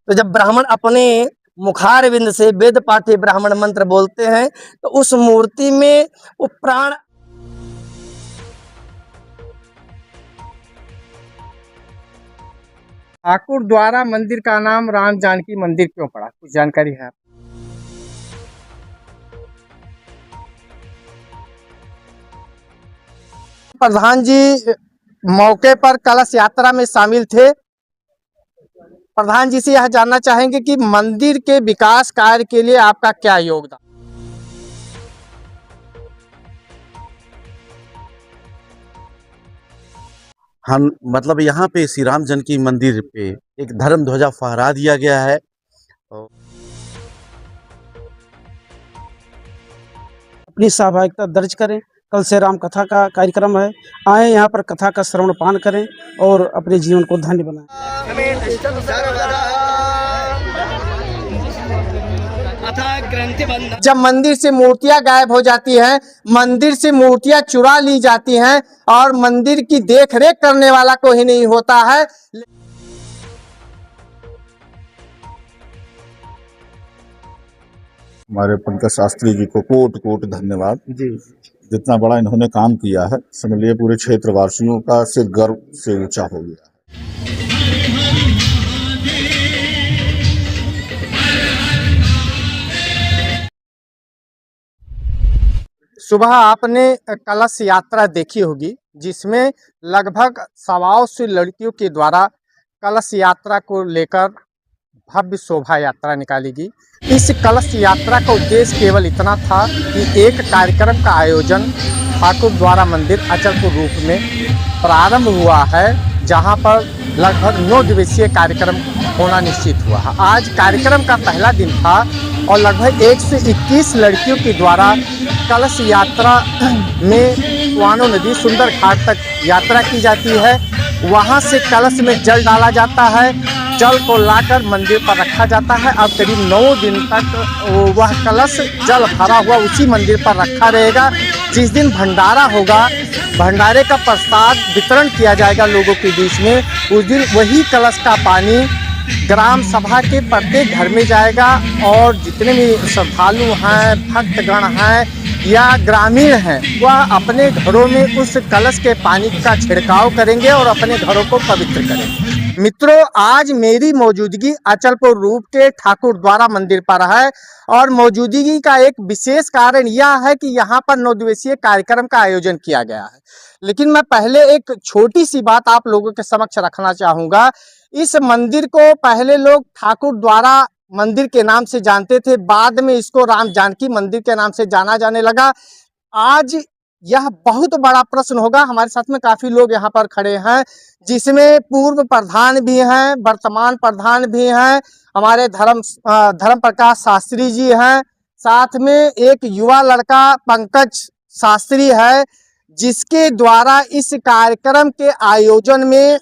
तो जब ब्राह्मण अपने मुखार विंद से वेद पाठी ब्राह्मण मंत्र बोलते हैं तो उस मूर्ति में वो प्राण। ठाकुर द्वारा मंदिर का नाम राम जानकी मंदिर क्यों पड़ा, कुछ जानकारी है? प्रधान जी मौके पर कलश यात्रा में शामिल थे। प्रधान जी से यह जानना चाहेंगे कि मंदिर के विकास कार्य के लिए आपका क्या योगदान। हम मतलब यहाँ पे श्री राम जानकी मंदिर पे एक धर्म ध्वजा फहरा दिया गया है। अपनी सहभागिता दर्ज करें। कल से राम कथा का कार्यक्रम है, आए यहाँ पर कथा का श्रवण पान करें और अपने जीवन को धन्य बनाएं। जब मंदिर से मूर्तियां गायब हो जाती हैं, मंदिर से मूर्तियां चुरा ली जाती हैं और मंदिर की देखरेख करने वाला कोई नहीं होता है। हमारे पंकज शास्त्री जी को कोट कोट धन्यवाद जी। जितना बड़ा इन्होंने काम किया है, समझ लिए पूरे क्षेत्रवासियों का सिर गर्व से ऊंचा हो गया। सुबह आपने कलश यात्रा देखी होगी, जिसमें लगभग 125 लड़कियों के द्वारा कलश यात्रा को लेकर भव्य शोभा यात्रा निकाली गई। इस कलश यात्रा का उद्देश्य केवल इतना था कि एक कार्यक्रम का आयोजन ठाकुर द्वारा मंदिर अचलपुर रूप में प्रारंभ हुआ है, जहां पर लगभग 9 दिवसीय कार्यक्रम होना निश्चित हुआ है। आज कार्यक्रम का पहला दिन था और लगभग 121 लड़कियों के द्वारा कलश यात्रा में कुआनो नदी सुंदर घाट तक यात्रा की जाती है। वहां से कलश में जल डाला जाता है, जल को लाकर मंदिर पर रखा जाता है और करीब 9 दिन तक वह कलश जल भरा हुआ उसी मंदिर पर रखा रहेगा। जिस दिन भंडारा होगा, भंडारे का प्रसाद वितरण किया जाएगा लोगों के बीच में, उस दिन वही कलश का पानी ग्राम सभा के प्रत्येक घर में जाएगा और जितने भी श्रद्धालु हैं, भक्तगण हैं या ग्रामीण हैं, वह अपने घरों में उस कलश के पानी का छिड़काव करेंगे और अपने घरों को पवित्र करेंगे। मित्रों, आज मेरी मौजूदगी अचलपुर रूप के ठाकुर द्वारा मंदिर पर है और मौजूदगी का एक विशेष कारण यह है कि यहाँ पर 9 दिवसीय कार्यक्रम का आयोजन किया गया है। लेकिन मैं पहले एक छोटी सी बात आप लोगों के समक्ष रखना चाहूँगा। इस मंदिर को पहले लोग ठाकुर द्वारा मंदिर के नाम से जानते थे, बाद में इसको राम जानकी मंदिर के नाम से जाना जाने लगा। आज यह बहुत बड़ा प्रश्न होगा। हमारे साथ में काफी लोग यहाँ पर खड़े हैं, जिसमें पूर्व प्रधान भी हैं, वर्तमान प्रधान भी हैं, हमारे धर्म प्रकाश शास्त्री जी हैं, साथ में एक युवा लड़का पंकज शास्त्री है, जिसके द्वारा इस कार्यक्रम के आयोजन में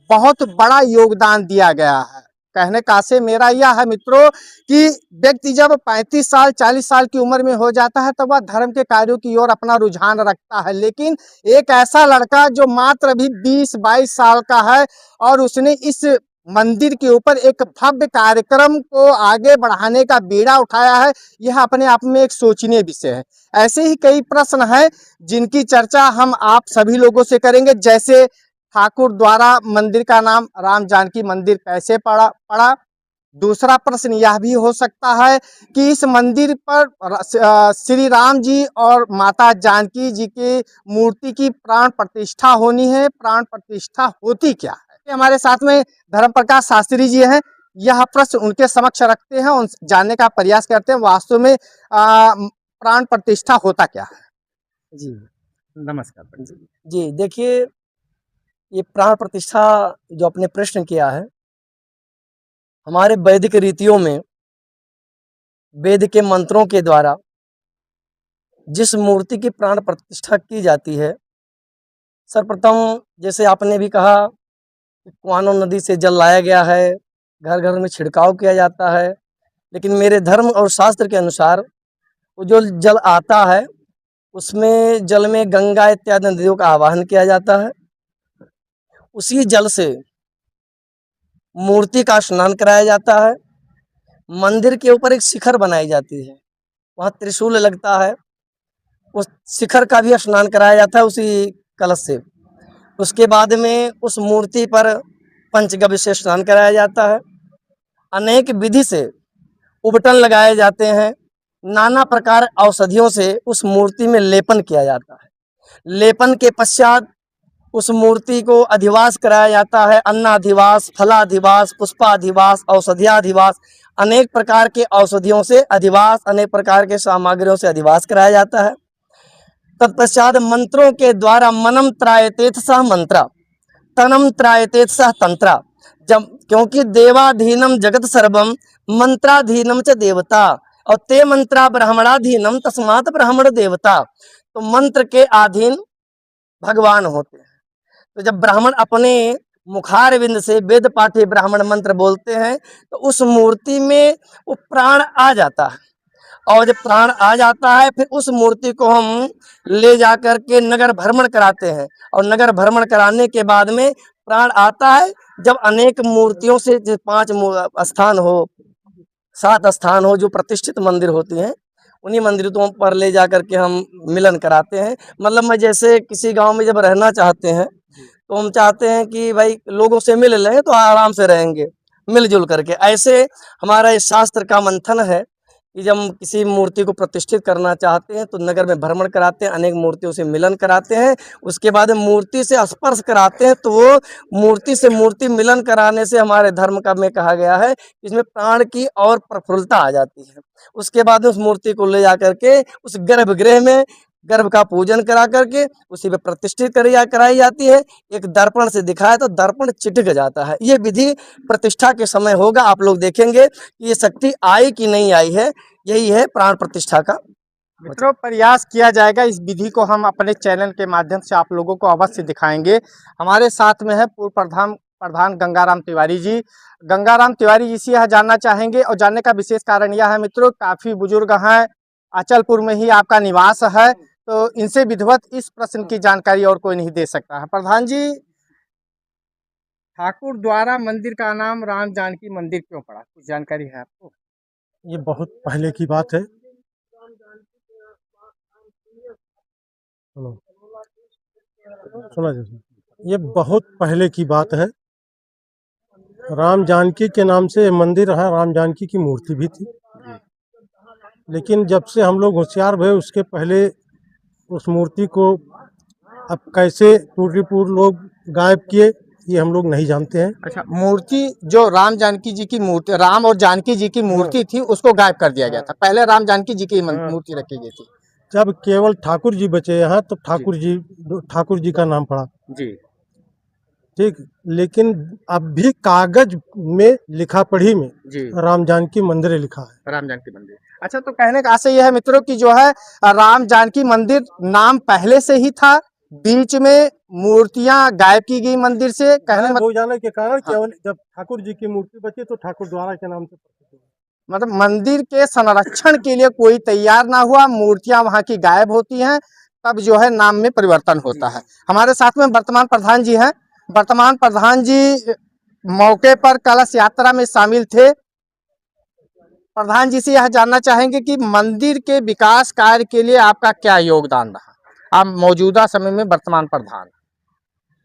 बहुत बड़ा योगदान दिया गया है। कहने का से मेरा यह है मित्रों कि व्यक्ति जब 35 साल 40 साल की उम्र में हो जाता है तब वह धर्म के कार्यों की ओर अपना रुझान रखता है। लेकिन एक ऐसा लड़का जो मात्र अभी 20-22 साल का है और उसने इस मंदिर के ऊपर एक भव्य कार्यक्रम को आगे बढ़ाने का बीड़ा उठाया है, यह अपने आप में एक सोचनीय विषय है। ऐसे ही कई प्रश्न हैं जिनकी चर्चा हम आप सभी लोगों से करेंगे, जैसे ठाकुर द्वारा मंदिर का नाम राम जानकी मंदिर कैसे पड़ा। दूसरा प्रश्न यह भी हो सकता है कि इस मंदिर पर श्री राम जी और माता जानकी जी की मूर्ति की प्राण प्रतिष्ठा होनी है, प्राण प्रतिष्ठा होती क्या है। हमारे साथ में धर्म प्रकाश शास्त्री जी हैं, यह प्रश्न उनके समक्ष रखते हैं, उन जानने का प्रयास करते हैं वास्तव में प्राण प्रतिष्ठा होता क्या है। जी नमस्कार जी, देखिए, ये प्राण प्रतिष्ठा जो आपने प्रश्न किया है, हमारे वैदिक रीतियों में वेद के मंत्रों के द्वारा जिस मूर्ति की प्राण प्रतिष्ठा की जाती है, सर्वप्रथम जैसे आपने भी कहा कि कुआनो नदी से जल लाया गया है, घर घर में छिड़काव किया जाता है। लेकिन मेरे धर्म और शास्त्र के अनुसार वो जो जल आता है उसमें जल में गंगा इत्यादि नदियों का आवाहन किया जाता है। उसी जल से मूर्ति का स्नान कराया जाता है। मंदिर के ऊपर एक शिखर बनाई जाती है, वहाँ त्रिशूल लगता है, उस शिखर का भी स्नान कराया जाता है उसी कलश से। उसके बाद में उस मूर्ति पर पंचगव्य से स्नान कराया जाता है। अनेक विधि से उबटन लगाए जाते हैं। नाना प्रकार औषधियों से उस मूर्ति में लेपन किया जाता है। लेपन के पश्चात उस मूर्ति को अधिवास कराया जाता है। अन्नाधिवास, फलाधिवास, पुष्पाधिवास, औषधियाधिवास, अनेक प्रकार के औषधियों से अधिवास, अनेक प्रकार के सामग्रियों से अधिवास कराया जाता है। तत्पश्चात मंत्रों के द्वारा मनम त्रायतेथ सह मंत्रा, तनम त्रायतेथ सह तंत्रा। जब क्योंकि देवाधीनम जगत सर्वम मंत्राधीनम च देवता, और ते मंत्रा ब्राह्मणाधीनम तस्मात् ब्राह्मण देवता। तो मंत्र के अधीन भगवान होते हैं। तो जब ब्राह्मण अपने मुखारविंद से वेद पाठी ब्राह्मण मंत्र बोलते हैं तो उस मूर्ति में वो प्राण आ जाता है, और जब प्राण आ जाता है फिर उस मूर्ति को हम ले जा कर के नगर भ्रमण कराते हैं, और नगर भ्रमण कराने के बाद में प्राण आता है। जब अनेक मूर्तियों से 5 स्थान हो, 7 स्थान हो जो प्रतिष्ठित मंदिर होती हैं, उन्हीं मंदिरों पर ले जा कर के हम मिलन कराते हैं। मतलब मैं जैसे किसी गांव में जब रहना चाहते हैं तो हम चाहते हैं कि भाई लोगों से मिल लें तो आराम से रहेंगे मिलजुल करके। ऐसे हमारा इस शास्त्र का मंथन है कि जब हम किसी मूर्ति को प्रतिष्ठित करना चाहते हैं तो नगर में भ्रमण कराते हैं, अनेक मूर्तियों से मिलन कराते हैं। उसके बाद मूर्ति से स्पर्श कराते हैं, तो वो मूर्ति से मूर्ति मिलन कराने से हमारे धर्म का में कहा गया है कि इसमें प्राण की और प्रफुल्लता आ जाती है। उसके बाद उस मूर्ति को ले जा करके उस गर्भगृह में गर्भ का पूजन करा करके उसी पे प्रतिष्ठित कराई जाती है। एक दर्पण से दिखाया तो दर्पण चिटक जाता है। ये विधि प्रतिष्ठा के समय होगा, आप लोग देखेंगे कि ये शक्ति आई कि नहीं आई है। यही है प्राण प्रतिष्ठा का। मित्रों, प्रयास किया जाएगा, इस विधि को हम अपने चैनल के माध्यम से आप लोगों को अवश्य दिखाएंगे। हमारे साथ में है पूर्व प्रधान गंगाराम तिवारी जी। गंगाराम तिवारी जी से यह जानना चाहेंगे, और जानने का विशेष कारण यह है मित्रों, काफ़ी बुजुर्ग हैं, अचलपुर में ही आपका निवास है, तो इनसे विधिवत इस प्रश्न की जानकारी और कोई नहीं दे सकता है। प्रधान जी, ठाकुर द्वारा मंदिर का नाम राम जानकी मंदिर क्यों पड़ा, कुछ जानकारी है आपको? ये बहुत पहले की बात है। सुना जैसे ये बहुत पहले की बात है। राम जानकी के नाम से मंदिर है, राम जानकी की मूर्ति भी थी, लेकिन जब से हम लोग होशियार हुए उसके पहले उस मूर्ति को अब कैसे टूटीपुर लोग गायब किए ये हम लोग नहीं जानते हैं। अच्छा, मूर्ति जो राम जानकी जी की मूर्ति, राम और जानकी जी की मूर्ति थी, उसको गायब कर दिया गया था। पहले राम जानकी जी की मूर्ति रखी गई थी। जब केवल ठाकुर जी बचे यहाँ तो ठाकुर जी का नाम पड़ा जी, ठीक। लेकिन अब भी कागज में लिखा पढ़ी में जी राम जानकी मंदिर लिखा है, राम जानकी मंदिर। अच्छा, तो कहने का आशय यह है मित्रों कि जो है राम जानकी मंदिर नाम पहले से ही था, बीच में मूर्तियां गायब की गई मंदिर से, कहने हो जाने के कारण केवल जब ठाकुर जी की मूर्ति बची तो ठाकुर द्वारा के नाम से मतलब मंदिर के संरक्षण के लिए कोई तैयार ना हुआ, मूर्तियां वहां की गायब होती हैं, तब जो है नाम में परिवर्तन होता है। हमारे साथ में वर्तमान प्रधान जी हैं। वर्तमान प्रधान जी मौके पर कलश यात्रा में शामिल थे। प्रधान जी से यह जानना चाहेंगे कि मंदिर के विकास कार्य के लिए आपका क्या योगदान रहा? आप मौजूदा समय में वर्तमान प्रधान।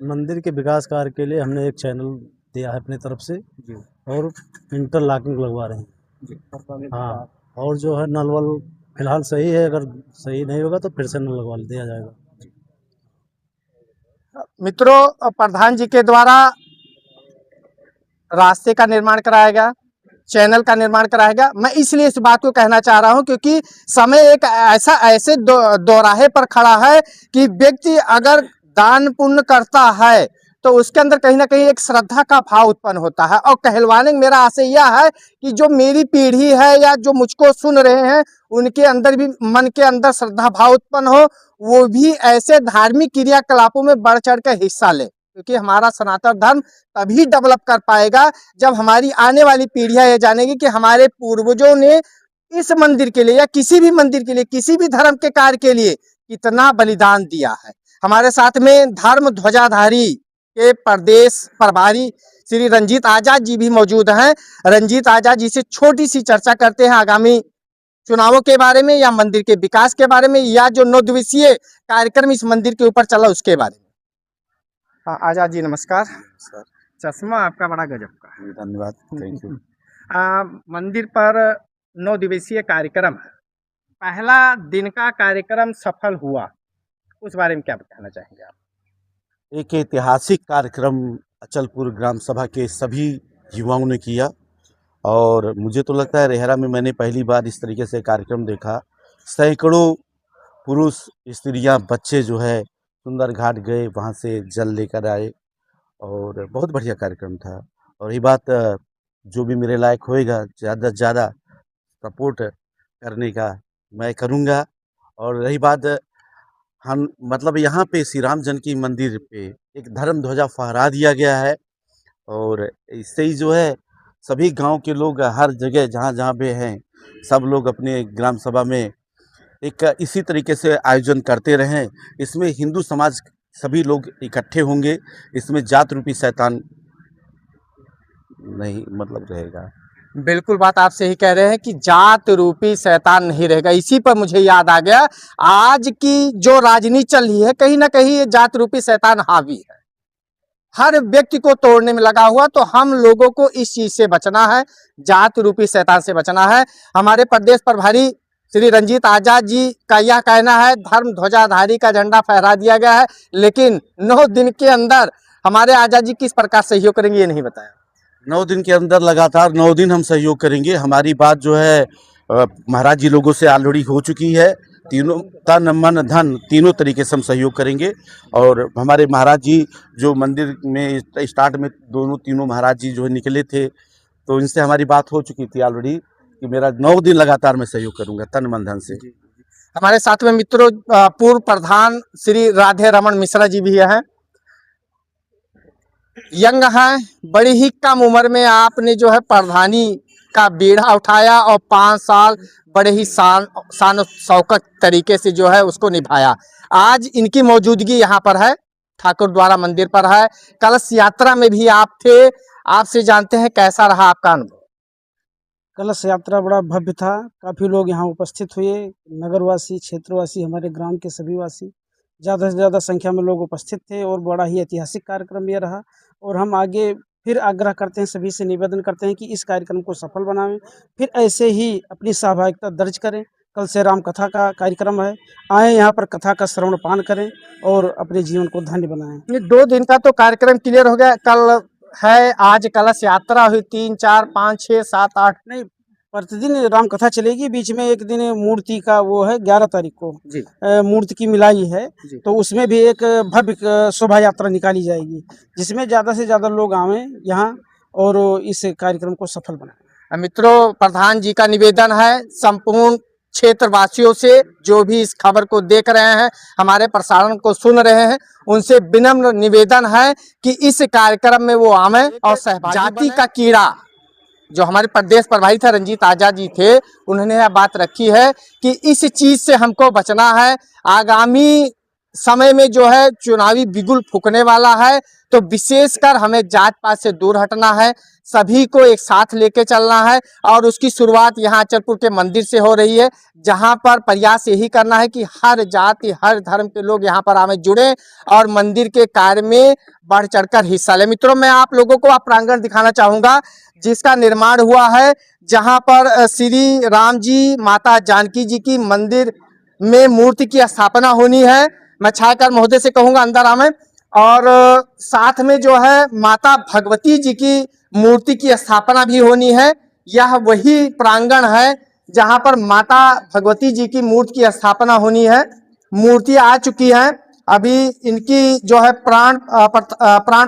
मंदिर के विकास कार्य के लिए हमने एक चैनल दिया है अपने तरफ से और इंटरलॉकिंग लगवा रहे हैं। हाँ, और जो है नल वल फिलहाल सही है, अगर सही नहीं होगा तो फिर से नल लगवा दिया जाएगा। मित्रों, प्रधान जी के द्वारा रास्ते का निर्माण कराया गया, चैनल का निर्माण कराया गया। मैं इसलिए इस बात को कहना चाह रहा हूं क्योंकि समय एक ऐसे दोराहे पर खड़ा है कि व्यक्ति अगर दान पुण्य करता है तो उसके अंदर कहीं ना कहीं एक श्रद्धा का भाव उत्पन्न होता है। और कहलवाने मेरा आशय यह है कि जो मेरी पीढ़ी है या जो मुझको सुन रहे हैं उनके अंदर भी मन के अंदर श्रद्धा भाव उत्पन्न हो, वो भी ऐसे धार्मिक क्रियाकलापों में बढ़ चढ़ कर हिस्सा ले, क्योंकि हमारा सनातन धर्म तभी डेवलप कर पाएगा जब हमारी आने वाली पीढ़ियां ये जानेगी कि हमारे पूर्वजों ने इस मंदिर के लिए या किसी भी मंदिर के लिए, किसी भी धर्म के कार्य के लिए कितना बलिदान दिया है। हमारे साथ में धर्म ध्वजाधारी के प्रदेश प्रभारी श्री रंजीत आजाद जी भी मौजूद हैं। रंजीत आजाद जी से छोटी सी चर्चा करते हैं आगामी चुनावों के बारे में, या मंदिर के विकास के बारे में, या जो 9 दिवसीय कार्यक्रम इस मंदिर के ऊपर चला उसके बारे में। आजाद जी नमस्कार। सर चश्मा आपका बड़ा गजब का है। धन्यवाद, थैंक यू। मंदिर पर 9 दिवसीय कार्यक्रम है, पहला दिन का कार्यक्रम सफल हुआ, उस बारे में क्या कहना चाहेंगे आप? एक ऐतिहासिक कार्यक्रम अचलपुर ग्राम सभा के सभी युवाओं ने किया और मुझे तो लगता है रेहरा में मैंने पहली बार इस तरीके से कार्यक्रम देखा। सैकड़ों पुरुष, स्त्रियां, बच्चे जो है सुंदर घाट गए, वहां से जल लेकर आए और बहुत बढ़िया कार्यक्रम था। और ये बात जो भी मेरे लायक होएगा ज़्यादा से ज़्यादा सपोर्ट करने का मैं करूँगा। और रही बात, हम मतलब यहाँ पे श्री राम जानकी मंदिर पे एक धर्म ध्वजा फहरा दिया गया है और इससे ही जो है सभी गांव के लोग हर जगह जहाँ जहाँ पे हैं सब लोग अपने ग्राम सभा में एक इसी तरीके से आयोजन करते रहें। इसमें हिंदू समाज सभी लोग इकट्ठे होंगे, इसमें जात रूपी शैतान नहीं मतलब रहेगा। बिल्कुल बात आप सही कह रहे हैं कि जात रूपी शैतान नहीं रहेगा। इसी पर मुझे याद आ गया, आज की जो राजनीति चल रही है कहीं ना कहीं ये जात रूपी शैतान हावी है, हर व्यक्ति को तोड़ने में लगा हुआ। तो हम लोगों को इस चीज से बचना है, जात रूपी शैतान से बचना है। हमारे प्रदेश प्रभारी श्री रंजीत आजाद जी का यह कहना है, धर्म ध्वजाधारी का झंडा फहरा दिया गया है, लेकिन 9 दिन के अंदर हमारे आजाद जी किस प्रकार सहयोग करेंगे ये नहीं बताया। 9 दिन के अंदर लगातार 9 दिन हम सहयोग करेंगे। हमारी बात जो है महाराज जी लोगों से ऑलरेडी हो चुकी है। तीनों तन मन धन तीनों तरीके से हम सहयोग करेंगे। और हमारे महाराज जी जो मंदिर में स्टार्ट में तीनों महाराज जी जो निकले थे, तो इनसे हमारी बात हो चुकी थी ऑलरेडी कि मेरा 9 दिन लगातार मैं सहयोग करूंगा तन मन धन से। हमारे साथ में मित्रों पूर्व प्रधान श्री राधे रमन मिश्रा जी भी हैं, यंग हैं, बड़ी ही कम उम्र में आपने जो है प्रधानी का बीड़ा उठाया और 5 साल बड़े ही शान शौकत तरीके से जो है उसको निभाया। आज इनकी मौजूदगी यहाँ पर है, ठाकुर द्वारा मंदिर पर है। कलश यात्रा में भी आप थे, आपसे जानते हैं कैसा रहा आपका अनुभव? कलश यात्रा बड़ा भव्य था, काफ़ी लोग यहाँ उपस्थित हुए, नगरवासी, क्षेत्रवासी, हमारे ग्राम के सभी वासी, ज़्यादा से ज़्यादा संख्या में लोग उपस्थित थे और बड़ा ही ऐतिहासिक कार्यक्रम ये रहा। और हम आगे फिर आग्रह करते हैं, सभी से निवेदन करते हैं कि इस कार्यक्रम को सफल बनावें, फिर ऐसे ही अपनी सहभागिता दर्ज करें। कल से राम कथा का कार्यक्रम है, आएँ यहाँ पर कथा का श्रवण पान करें और अपने जीवन को धन्य बनाएं। ये 2 दिन का तो कार्यक्रम क्लियर हो गया, कल है, आज कलश यात्रा हुई, 3, 4, 5, 6, 7, 8 नहीं, प्रतिदिन राम कथा चलेगी। बीच में एक दिन मूर्ति का वो है 11 तारीख को जी। मूर्ति की मिलाई है, जी। तो उसमें भी एक भव्य शोभा यात्रा निकाली जाएगी, जिसमें ज़्यादा से ज़्यादा लोग आवें यहाँ और इस कार्यक्रम को सफल बनाएं। मित्रों, प्रधान जी का निवेदन है संपूर्ण क्षेत्रवासियों से, जो भी इस खबर को देख रहे हैं, हमारे प्रसारण को सुन रहे हैं, उनसे विनम्र निवेदन है कि इस कार्यक्रम में वो आवें और सहभागी। जाति का कीड़ा जो हमारे प्रदेश प्रभारी थे रंजीत आजाद जी थे, उन्होंने यह बात रखी है कि इस चीज से हमको बचना है। आगामी समय में जो है चुनावी बिगुल फूकने वाला है, तो विशेषकर हमें जात पात से दूर हटना है, सभी को एक साथ लेके चलना है। और उसकी शुरुआत यहाँ अचलपुर के मंदिर से हो रही है, जहाँ पर प्रयास यही करना है कि हर जाति हर धर्म के लोग यहाँ पर आवे, जुड़े और मंदिर के कार्य में बढ़ चढ़कर हिस्सा ले। मित्रों, मैं आप लोगों को आप प्रांगण दिखाना चाहूँगा जिसका निर्माण हुआ है, जहाँ पर श्री राम जी माता जानकी जी की मंदिर में मूर्ति की स्थापना होनी है। मैं छायाकार महोदय से कहूँगा अंदर आवे, और साथ में जो है माता भगवती जी की मूर्ति की स्थापना भी होनी है। यह वही प्रांगण है जहां पर माता भगवती जी की मूर्ति की स्थापना होनी है। मूर्ति आ चुकी है, अभी इनकी जो है प्राण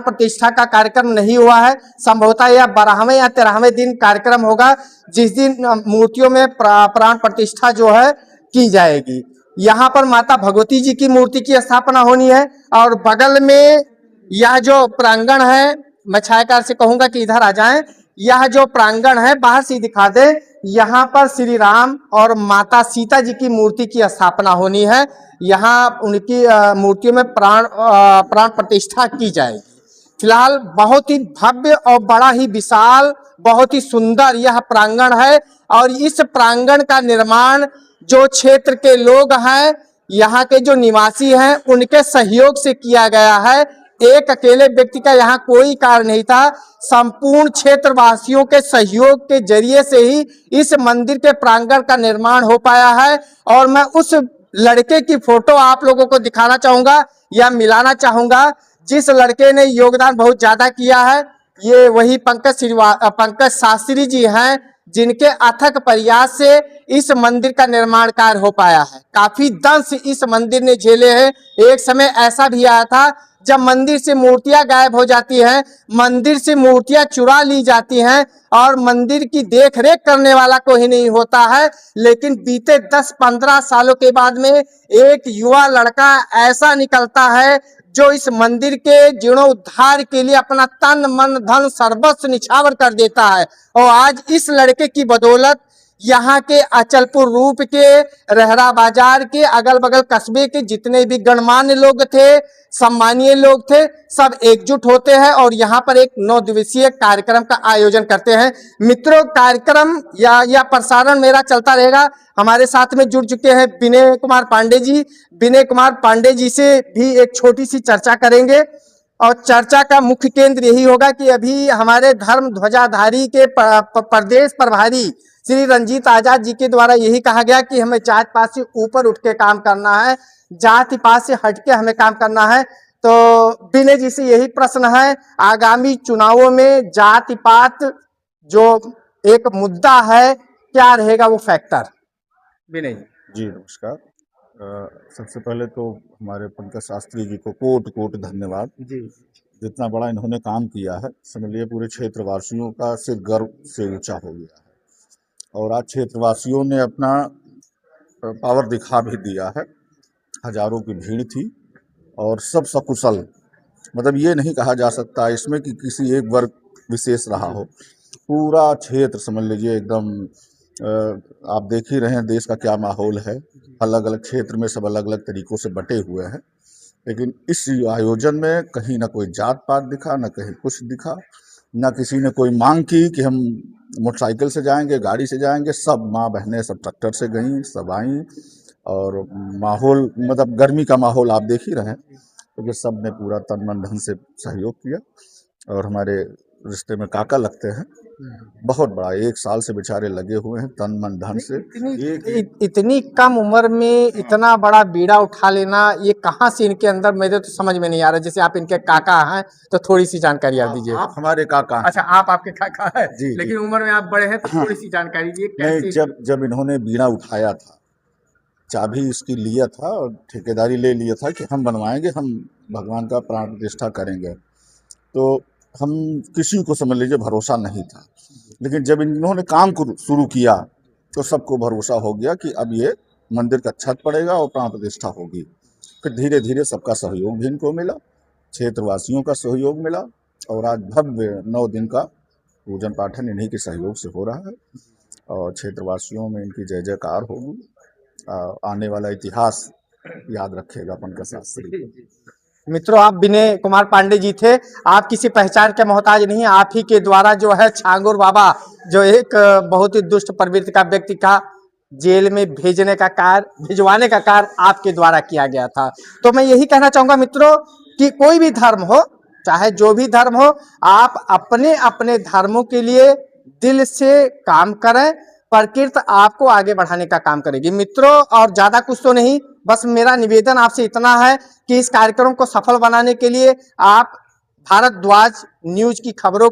प्रतिष्ठा का कार्यक्रम नहीं हुआ है। संभवतः यह 12वें या 13वें दिन कार्यक्रम होगा, जिस दिन मूर्तियों में प्राण प्रतिष्ठा जो है की जाएगी। यहाँ पर माता भगवती जी की मूर्ति की स्थापना होनी है, और बगल में यह जो प्रांगण है, मैं छायाकार से कहूंगा कि इधर आ जाएं। यह जो प्रांगण है बाहर से दिखा दे, यहाँ पर श्री राम और माता सीता जी की मूर्ति की स्थापना होनी है। यहाँ उनकी मूर्तियों में प्राण प्रतिष्ठा की जाएगी। फिलहाल बहुत ही भव्य और बड़ा ही विशाल, बहुत ही सुंदर यह प्रांगण है और इस प्रांगण का निर्माण जो क्षेत्र के लोग हैं, यहाँ के जो निवासी हैं, उनके सहयोग से किया गया है। एक अकेले व्यक्ति का यहाँ कोई कार्य नहीं था, संपूर्ण क्षेत्रवासियों के सहयोग के जरिए से ही इस मंदिर के प्रांगण का निर्माण हो पाया है। और मैं उस लड़के की फोटो आप लोगों को दिखाना चाहूंगा या मिलाना चाहूंगा जिस लड़के ने योगदान बहुत ज्यादा किया है। ये वही पंकज शास्त्री जी हैं जिनके अथक प्रयास से इस मंदिर का निर्माण कार्य हो पाया है। काफी दंश इस मंदिर ने झेले हैं। एक समय ऐसा भी आया था जब मंदिर से मूर्तियां गायब हो जाती हैं, मंदिर से मूर्तियां चुरा ली जाती हैं और मंदिर की देखरेख करने वाला कोई नहीं होता है। लेकिन बीते 10-15 सालों के बाद में एक युवा लड़का ऐसा निकलता है जो इस मंदिर के जीर्णोद्धार के लिए अपना तन मन धन सर्वस्व निछावर कर देता है। और आज इस लड़के की बदौलत यहाँ के अचलपुर रूप के, रहरा बाजार के, अगल बगल कस्बे के जितने भी गणमान्य लोग थे, सम्मानीय लोग थे, सब एकजुट होते हैं और यहाँ पर एक 9 दिवसीय कार्यक्रम का आयोजन करते हैं। मित्रों, कार्यक्रम या प्रसारण मेरा चलता रहेगा। हमारे साथ में जुड़ चुके हैं विनय कुमार पांडे जी। विनय कुमार पांडे जी से भी एक छोटी सी चर्चा करेंगे और चर्चा का मुख्य केंद्र यही होगा कि अभी हमारे धर्म ध्वजाधारी के प्रदेश प्रभारी श्री रंजीत आजाद जी के द्वारा यही कहा गया कि हमें जात पात से ऊपर उठ के काम करना है, जाति पात से हट के हमें काम करना है। तो विनय जी से यही प्रश्न है, आगामी चुनावों में जाति पात जो एक मुद्दा है, क्या रहेगा वो फैक्टर? विनय जी नमस्कार। सबसे पहले तो हमारे पंकज शास्त्री जी को कोट कोट धन्यवाद जी। जितना बड़ा इन्होंने काम किया है, समझ लिए पूरे क्षेत्रवासियों का सिर गर्व से ऊंचा हो गया है। और आज क्षेत्रवासियों ने अपना पावर दिखा भी दिया है। हजारों की भीड़ थी और सब सकुशल, मतलब ये नहीं कहा जा सकता इसमें कि किसी एक वर्ग विशेष रहा हो। पूरा क्षेत्र समझ लीजिए एकदम, आप देख ही रहे हैं देश का क्या माहौल है। अलग अलग क्षेत्र में सब अलग अलग तरीकों से बटे हुए हैं, लेकिन इस आयोजन में कहीं ना कोई जात पात दिखा, ना कहीं कुछ दिखा, ना किसी ने कोई मांग की कि हम मोटरसाइकिल से जाएंगे, गाड़ी से जाएंगे। सब माँ बहनें सब ट्रैक्टर से गईं, सब आईं और माहौल, मतलब गर्मी का माहौल आप देख ही रहे हैं, क्योंकि सब ने पूरा तन मन धन से सहयोग किया। और हमारे रिश्ते में काका लगते हैं, बहुत बड़ा 1 साल से बेचारे लगे हुए हैं तन मन धन से। इतनी कम उम्र में इतना बड़ा बीड़ा उठा लेना, ये कहाँ से इनके अंदर, मेरे तो समझ में नहीं आ रहा। जैसे आप इनके काका हैं तो थोड़ी सी जानकारी आप दीजिए। आप हमारे काका हैं। अच्छा, आप आपके काका है जी, लेकिन उम्र में आप बड़े हैं, तो थोड़ी सी जानकारी दीजिए। नहीं, जब इन्होंने बीड़ा उठाया था, चाबी इसकी लिया था और ठेकेदारी ले लिया था कि हम बनवाएंगे, हम भगवान का प्राण प्रतिष्ठा करेंगे, तो हम किसी को समझ लीजिए भरोसा नहीं था। लेकिन जब इन्होंने काम शुरू किया तो सबको भरोसा हो गया कि अब ये मंदिर का छत पड़ेगा और प्राण प्रतिष्ठा होगी। फिर धीरे धीरे सबका सहयोग भी इनको मिला, क्षेत्रवासियों का सहयोग मिला और आज भव्य 9 दिन का पूजन पाठन इन्हीं के सहयोग से हो रहा है और क्षेत्रवासियों में इनकी जय जयकार होगी। आने वाला इतिहास याद रखेगा पंकज शास्त्री। मित्रों, आप विनय कुमार पांडे जी थे। आप किसी पहचान के मोहताज नहीं, आप ही के द्वारा जो है छांगुर बाबा, जो एक बहुत ही दुष्ट प्रवृत्ति का व्यक्ति का जेल में भिजवाने का कार्य आपके द्वारा किया गया था। तो मैं यही कहना चाहूंगा मित्रों कि कोई भी धर्म हो, चाहे जो भी धर्म हो, आप अपने अपने धर्मों के लिए दिल से काम करें, प्रकृति आपको आगे बढ़ाने का काम करेगी मित्रों। और ज्यादा कुछ तो नहीं, बस मेरा निवेदन आपसे इतना है कि इस कार्यक्रम को सफल बनाने के लिए आप भारतद्वाज न्यूज की खबरों